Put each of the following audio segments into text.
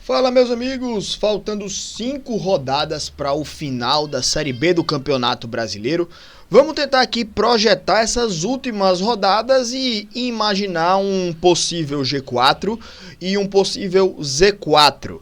Fala, meus amigos, faltando 5 rodadas para o final da Série B do Campeonato Brasileiro, vamos tentar aqui projetar essas últimas rodadas e imaginar um possível G4 e um possível Z4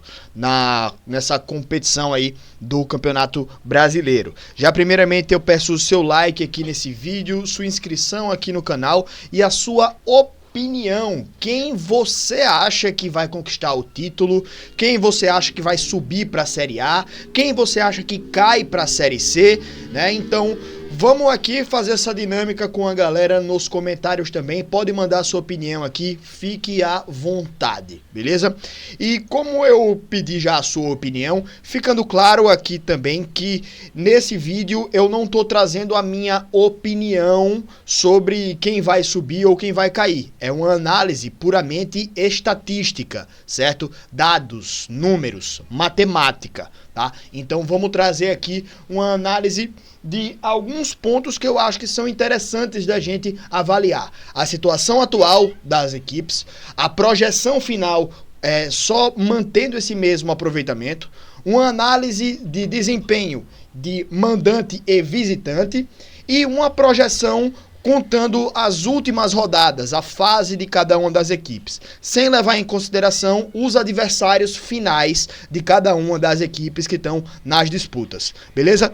nessa competição aí do Campeonato Brasileiro. Já primeiramente eu peço o seu like aqui nesse vídeo, sua inscrição aqui no canal e a sua opinião. Quem você acha que vai conquistar o título? Quem você acha que vai subir para a Série A? Quem você acha que cai para a Série C? Né? Então, vamos aqui fazer essa dinâmica com a galera nos comentários também. Pode mandar a sua opinião aqui, fique à vontade, beleza? E como eu pedi já a sua opinião, ficando claro aqui também que nesse vídeo eu não tô trazendo a minha opinião sobre quem vai subir ou quem vai cair. É uma análise puramente estatística, certo? Dados, números, matemática, tá? Então vamos trazer aqui uma análise de alguns pontos que eu acho que são interessantes da gente avaliar. A situação atual das equipes, a projeção final só mantendo esse mesmo aproveitamento, uma análise de desempenho de mandante e visitante e uma projeção contando as últimas rodadas, a fase de cada uma das equipes, sem levar em consideração os adversários finais de cada uma das equipes que estão nas disputas, beleza?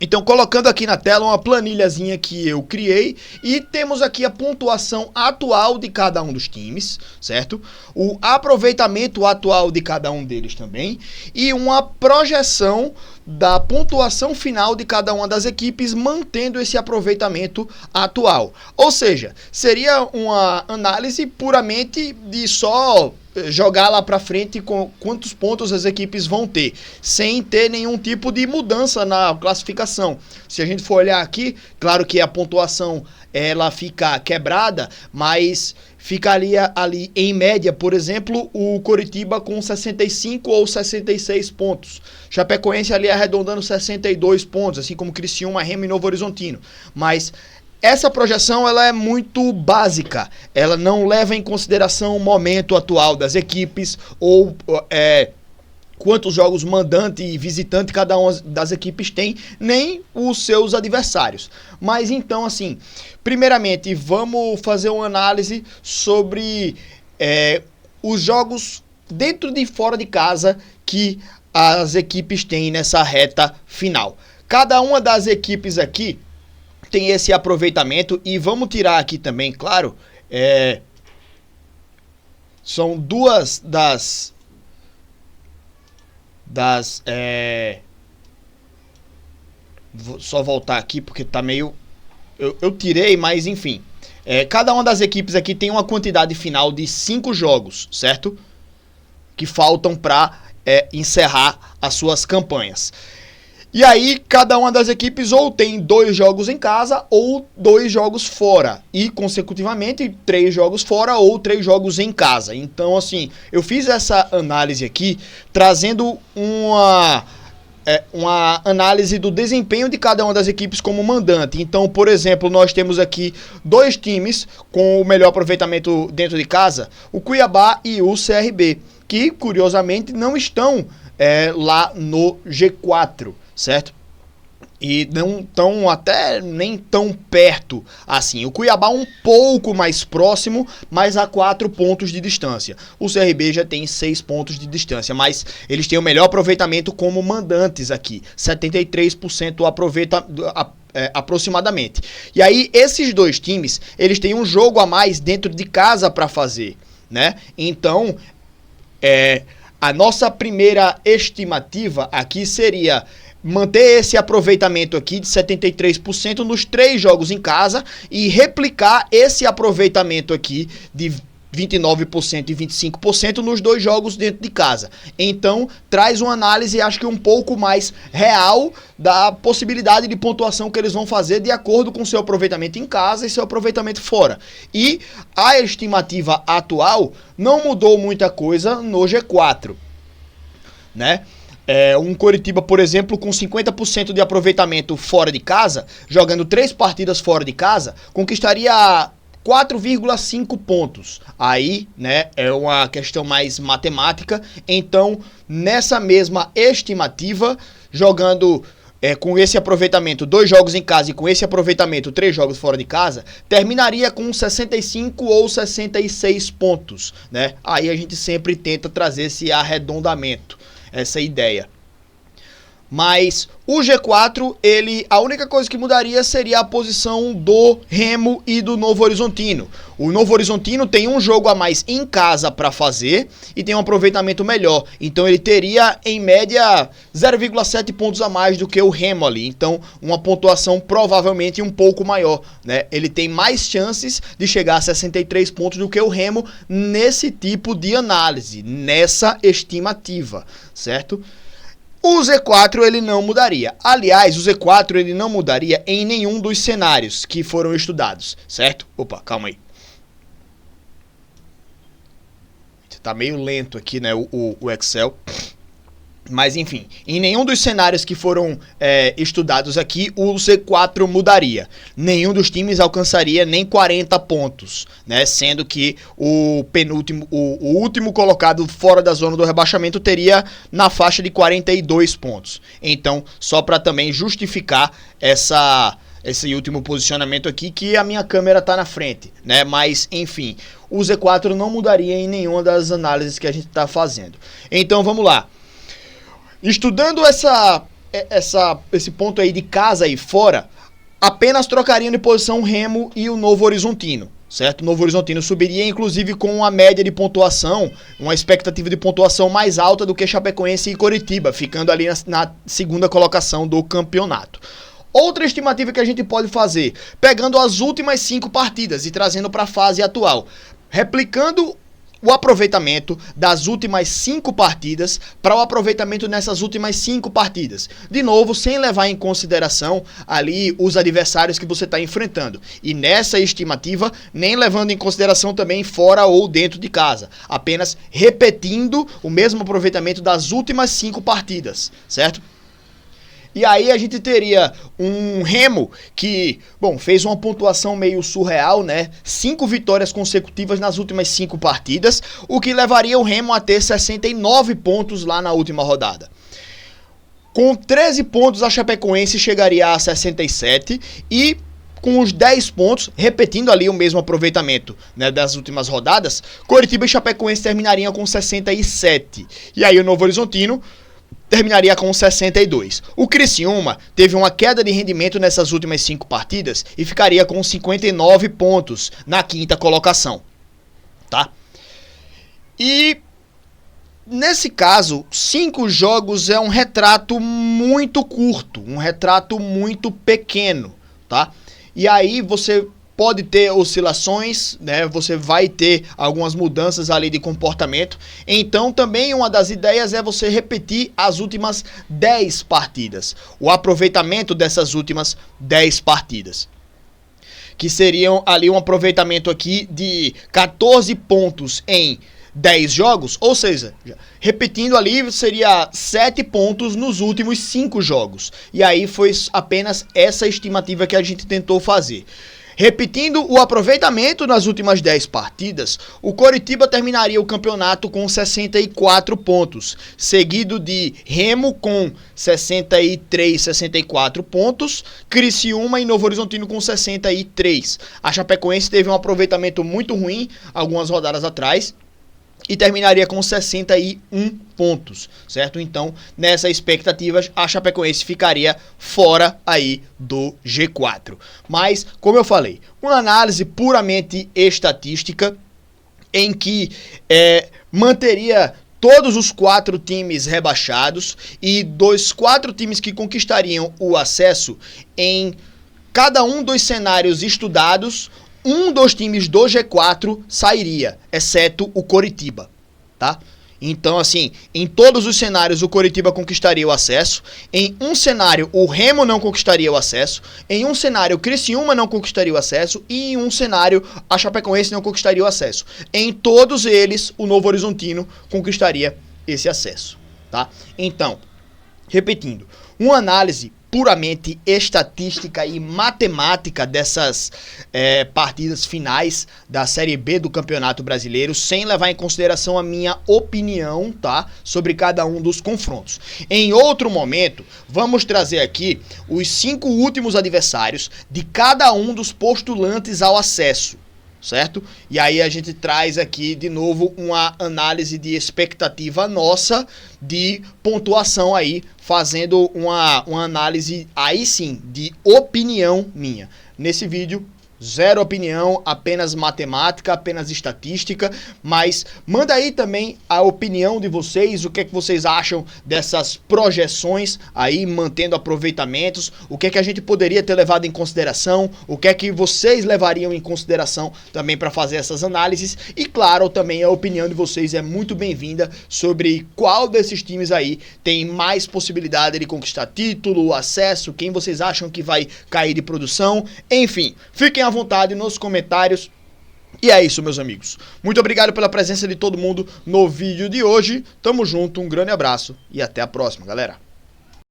Então, colocando aqui na tela uma planilhazinha que eu criei e temos aqui a pontuação atual de cada um dos times, certo? O aproveitamento atual de cada um deles também e uma projeção da pontuação final de cada uma das equipes mantendo esse aproveitamento atual. Ou seja, seria uma análise puramente de só jogar lá pra frente com quantos pontos as equipes vão ter, sem ter nenhum tipo de mudança na classificação. Se a gente for olhar aqui, claro que a pontuação ela fica quebrada, mas ficaria ali em média, por exemplo, o Coritiba com 65 ou 66 pontos. Chapecoense ali arredondando 62 pontos, assim como Criciúma, Remo e Novo Horizontino. Mas essa projeção ela é muito básica, ela não leva em consideração o momento atual das equipes ou quantos jogos mandante e visitante cada uma das equipes tem, nem os seus adversários. Mas então, assim, primeiramente vamos fazer uma análise sobre os jogos dentro e fora de casa que as equipes têm nessa reta final. Cada uma das equipes aqui tem esse aproveitamento e vamos tirar aqui também, claro, são duas vou só voltar aqui porque tá meio, eu tirei, mas enfim, cada uma das equipes aqui tem uma quantidade final de 5 jogos, certo? Que faltam para encerrar as suas campanhas. E aí, cada uma das equipes ou tem 2 jogos em casa ou 2 jogos fora. E, consecutivamente, 3 jogos fora ou 3 jogos em casa. Então, assim, eu fiz essa análise aqui, trazendo uma análise do desempenho de cada uma das equipes como mandante. Então, por exemplo, nós temos aqui 2 times com o melhor aproveitamento dentro de casa, o Cuiabá e o CRB, que, curiosamente, não estão lá no G4. Certo? E não tão até nem tão perto assim. O Cuiabá um pouco mais próximo, mas a 4 pontos de distância. O CRB já tem 6 pontos de distância, mas eles têm o melhor aproveitamento como mandantes aqui, 73% aproximadamente. E aí esses 2 times, eles têm um jogo a mais dentro de casa para fazer, né? Então, a nossa primeira estimativa aqui seria manter esse aproveitamento aqui de 73% nos 3 jogos em casa e replicar esse aproveitamento aqui de 29% e 25% nos 2 jogos dentro de casa. Então, traz uma análise, acho que um pouco mais real da possibilidade de pontuação que eles vão fazer de acordo com seu aproveitamento em casa e seu aproveitamento fora. E a estimativa atual não mudou muita coisa no G4, né? Um Coritiba, por exemplo, com 50% de aproveitamento fora de casa, jogando 3 partidas fora de casa, conquistaria 4,5 pontos. Aí, né, é uma questão mais matemática. Então, nessa mesma estimativa, jogando com esse aproveitamento 2 jogos em casa e com esse aproveitamento 3 jogos fora de casa, terminaria com 65 ou 66 pontos, né? Aí a gente sempre tenta trazer esse arredondamento, essa ideia. Mas o G4, a única coisa que mudaria seria a posição do Remo e do Novo Horizontino. O Novo Horizontino tem um jogo a mais em casa para fazer e tem um aproveitamento melhor. Então ele teria, em média, 0,7 pontos a mais do que o Remo ali. Então, uma pontuação provavelmente um pouco maior, né? Ele tem mais chances de chegar a 63 pontos do que o Remo nesse tipo de análise, nessa estimativa, certo? O Z4 ele não mudaria. Aliás, o Z4 ele não mudaria em nenhum dos cenários que foram estudados, certo? Opa, calma aí. Tá meio lento aqui, né, o Excel. Mas enfim, em nenhum dos cenários que foram estudados aqui, o Z4 mudaria. Nenhum dos times alcançaria nem 40 pontos, né? Sendo que o último colocado fora da zona do rebaixamento teria na faixa de 42 pontos. Então, só para também justificar esse último posicionamento aqui, que a minha câmera tá na frente, né? Mas, enfim, o Z4 não mudaria em nenhuma das análises que a gente tá fazendo. Então, vamos lá. Estudando esse ponto aí de casa e fora, apenas trocariam de posição o Remo e o Novo Horizontino, certo? O Novo Horizontino subiria, inclusive, com uma média de pontuação, uma expectativa de pontuação mais alta do que Chapecoense e Coritiba, ficando ali na segunda colocação do campeonato. Outra estimativa que a gente pode fazer, pegando as últimas 5 partidas e trazendo para a fase atual, replicando o aproveitamento das últimas 5 partidas para o aproveitamento nessas últimas 5 partidas. De novo, sem levar em consideração ali os adversários que você está enfrentando. E nessa estimativa, nem levando em consideração também fora ou dentro de casa. Apenas repetindo o mesmo aproveitamento das últimas 5 partidas, certo? E aí a gente teria um Remo que, bom, fez uma pontuação meio surreal, né? 5 vitórias consecutivas nas últimas 5 partidas, o que levaria o Remo a ter 69 pontos lá na última rodada. Com 13 pontos, a Chapecoense chegaria a 67 e com os 10 pontos, repetindo ali o mesmo aproveitamento, né, das últimas rodadas, Coritiba e Chapecoense terminariam com 67. E aí o Novo Horizontino terminaria com 62. O Criciúma teve uma queda de rendimento nessas últimas 5 partidas e ficaria com 59 pontos na 5ª colocação, tá? E nesse caso, 5 jogos é um retrato muito curto, um retrato muito pequeno, tá? E aí você pode ter oscilações, né? Você vai ter algumas mudanças ali de comportamento. Então, também uma das ideias é você repetir as últimas 10 partidas. O aproveitamento dessas últimas 10 partidas. Que seriam ali um aproveitamento aqui de 14 pontos em 10 jogos, ou seja, repetindo ali, seria 7 pontos nos últimos 5 jogos. E aí foi apenas essa estimativa que a gente tentou fazer. Repetindo o aproveitamento nas últimas 10 partidas, o Coritiba terminaria o campeonato com 64 pontos, seguido de Remo com 63, 64 pontos, Criciúma e Novo Horizontino com 63. A Chapecoense teve um aproveitamento muito ruim algumas rodadas atrás e terminaria com 61 pontos, certo? Então, nessa expectativa, a Chapecoense ficaria fora aí do G4. Mas, como eu falei, uma análise puramente estatística em que manteria todos os 4 times rebaixados e dos 4 times que conquistariam o acesso em cada um dos cenários estudados, um dos times do G4 sairia, exceto o Coritiba, tá? Então, assim, em todos os cenários o Coritiba conquistaria o acesso, em um cenário o Remo não conquistaria o acesso, em um cenário o Criciúma não conquistaria o acesso e em um cenário a Chapecoense não conquistaria o acesso. Em todos eles o Novo Horizontino conquistaria esse acesso, tá? Então, repetindo, uma análise puramente estatística e matemática dessas partidas finais da Série B do Campeonato Brasileiro, sem levar em consideração a minha opinião, tá, sobre cada um dos confrontos. Em outro momento, vamos trazer aqui os 5 últimos adversários de cada um dos postulantes ao acesso, certo? E aí a gente traz aqui de novo uma análise de expectativa nossa de pontuação aí, fazendo uma análise aí sim de opinião minha. Nesse vídeo, zero opinião, apenas matemática, apenas estatística, mas manda aí também a opinião de vocês, o que é que vocês acham dessas projeções aí, mantendo aproveitamentos, o que é que a gente poderia ter levado em consideração, o que é que vocês levariam em consideração também para fazer essas análises, e claro, também a opinião de vocês é muito bem-vinda sobre qual desses times aí tem mais possibilidade de conquistar título, acesso, quem vocês acham que vai cair de produção, enfim, fiquem à vontade nos comentários. E é isso, meus amigos. Muito obrigado pela presença de todo mundo no vídeo de hoje. Tamo junto, um grande abraço e até a próxima, galera.